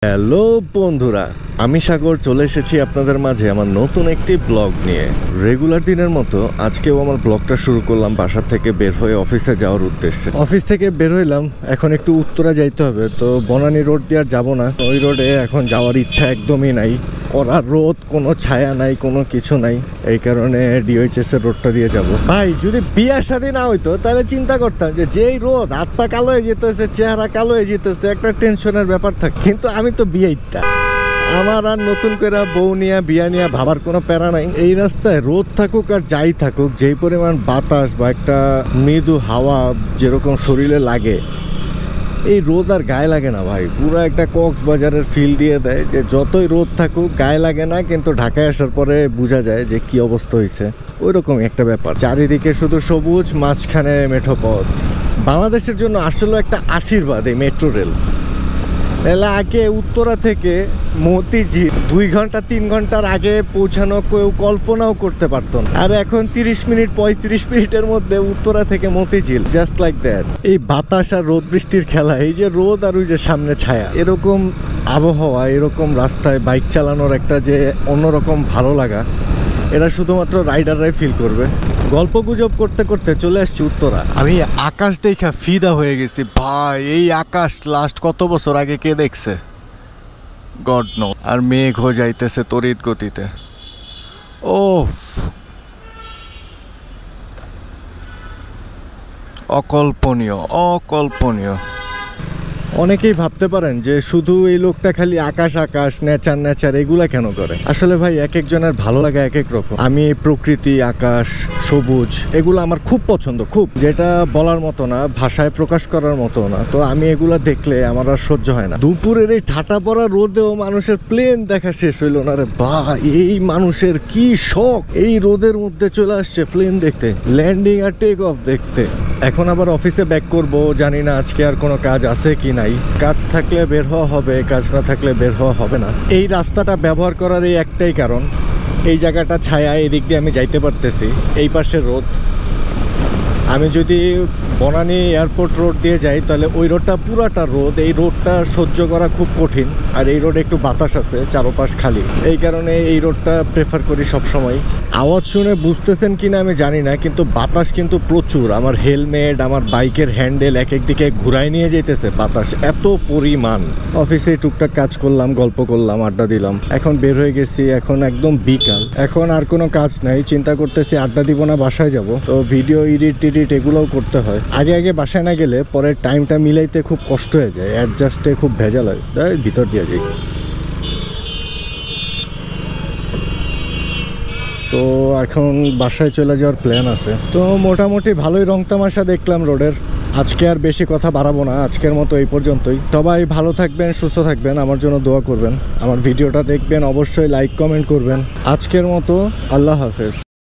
Hello বন্ধুরা, আমি সাগর চলে এসেছি আপনাদের মাঝে আমার নতুন একটি ব্লগ নিয়ে। রেগুলার দিনের মতো আজকেও আমার ব্লগটা শুরু করলাম বাসা থেকে বের হয়ে অফিসে যাওয়ার উদ্দেশ্যে। অফিস থেকে বের হইলাম, এখন একটু উত্তরা যাইতে হবে, তো বনানী রোড দিয়ে আর যাবো না। ওই রোডে এখন যাওয়ার ইচ্ছা একদমই নাই। কড়া রোদ, কোনো ছায়া নাই, কোনো কিছু নাই, এই কারণে ডিওএইচএস এর রোডটা দিয়ে যাব। ভাই যদি বিয়ার শাদী না হইতো তাহলে চিন্তা করতাম যে যেই রোদ, হাত পা কালো হয়ে যেতেছে, চেহারা কালো হয়ে যেতেছে, একটা টেনশনের ব্যাপার থাকে। কিন্তু আমি তো বিয়েইতা, আমার আর নতুন করে বউ নিয়ে বিয়া নিয়ে ভাবার কোনো প্যারা নাই। এই রাস্তায় রোদ থাকুক আর যাই থাকুক, যেই পরিমাণ বাতাস বা একটা মৃদু হাওয়া যেরকম শরীরে লাগে, এই রোদ আর গায়ে লাগে না ভাই। পুরো একটা কক্সবাজারের ফিল দিয়ে দেয় যে যতই রোদ থাকুক গায়ে লাগে না, কিন্তু ঢাকায় আসার পরে বোঝা যায় যে কি অবস্থা হয়েছে। ওই রকমই একটা ব্যাপার, চারিদিকে শুধু সবুজ, মাঝখানে মেঠো পথ। বাংলাদেশের জন্য আসলে একটা আশীর্বাদ এই মেট্রো রেল। এলা আগে উত্তরা থেকে মতিঝিল 2 ঘন্টা 3 ঘন্টার আগে পৌঁছানো কেউ কল্পনাও করতে পারতো না, আর এখন 30 মিনিট 35 মিনিটের মধ্যে উত্তরা থেকে মতিঝিল, জাস্ট লাইক দ্যাট। এই বাতাস আর রোদ বৃষ্টির খেলা, এই যে রোদ আর ওই যে সামনে ছায়া, এরকম আবহাওয়া, এরকম রাস্তায় বাইক চালানোর একটা যে অন্যরকম ভালো লাগা, এটা শুধুমাত্র রাইডাররাই ফিল করবে। গল্প গুজব করতে করতে চলে আসছি উত্তরা। আমি আকাশ দেখা ফিদা হয়ে গেছি ভাই। এই আকাশ লাস্ট কত বছর আগে কে দেখছে, গড নো। আর মেঘ হয়ে যাইতেছে তড়িৎ গতিতে। ওফ, অকল্পনীয়, অকল্পনীয়। অনেকেই ভাবতে পারেন যে শুধু এই লোকটা খালি আকাশ আকাশ, নেচার নেচার এগুলা কেন করে। আসলে ভাই এক একজনের ভালো লাগে এক এক রকম। আমি প্রকৃতি, আকাশ, সবুজ এগুলো আমার খুব পছন্দ, খুব, যেটা বলার মতো না, ভাষায় প্রকাশ করার মতো না। তো আমি এগুলা দেখলে আমার আর সহ্য হয় না। দুপুরের এই ঠাটা পড়া রোদেও মানুষের প্লেন দেখা শেষ হইল না রে ভাই। এই মানুষের কি শখ, এই রোদের মধ্যে চলে আসছে প্লেন দেখতে, ল্যান্ডিং আর টেক অফ দেখতে। এখন আবার অফিসে ব্যাক করব, জানি না আজকে আর কোনো কাজ আছে কি নাই। কাজ থাকলে বের হওয়া হবে, কাজ না থাকলে বের হওয়া হবে না। এই রাস্তাটা ব্যবহার করার এই একটাই কারণ, এই জায়গাটা ছায়া, এদিক দিয়ে আমি যাইতে পারতেছি, এই পাশে রোদ। আমি যদি বনানী এয়ারপোর্ট রোড দিয়ে যাই তাহলে ওই রোডটা পুরাটা রোদ, এই রোডটা সহ্য করা খুব কঠিন। আর এই রোডে একটু বাতাস আছে, চারপাশ খালি, এই কারণে এই রোডটা প্রেফার করি সবসময়। আওয়াজ শুনে বুঝতেছেন কিনা আমি জানি না, কিন্তু বাতাস কিন্তু প্রচুর। আমার হেলমেট, আমার বাইকের হ্যান্ডেল এক একদিকে ঘুরায় নিয়ে যেতেছে বাতাস, এত পরিমাণ। অফিসে টুকটাক কাজ করলাম, গল্প করলাম, আড্ডা দিলাম, এখন বের হয়ে গেছি। এখন একদম বিকাল, এখন আর কোনো কাজ নাই। চিন্তা করতেছি আড্ডা দিব না বাসায় যাব, তো ভিডিও এডিট এগুলোও করতে হয়। আগে আগে বাসায় না গেলে পরে টাইমটা মিলাইতে খুব কষ্ট হয়ে যায়, অ্যাডজাস্টে খুব ভেজাল হয়, তাই ভিতর দিয়ে যাই। তো এখন বাসায় চলে যাওয়ার প্ল্যান আছে। তো মোটামুটি ভালোই রং তামাশা দেখলাম রোডের। আজকে আর বেশি কথা বাড়াবো না, আজকের মতো এই পর্যন্তই। সবাই ভালো থাকবেন, সুস্থ থাকবেন, আমার জন্য দোয়া করবেন। আমার ভিডিওটা দেখবেন, অবশ্যই লাইক কমেন্ট করবেন। আজকের মতো আল্লাহ হাফেজ।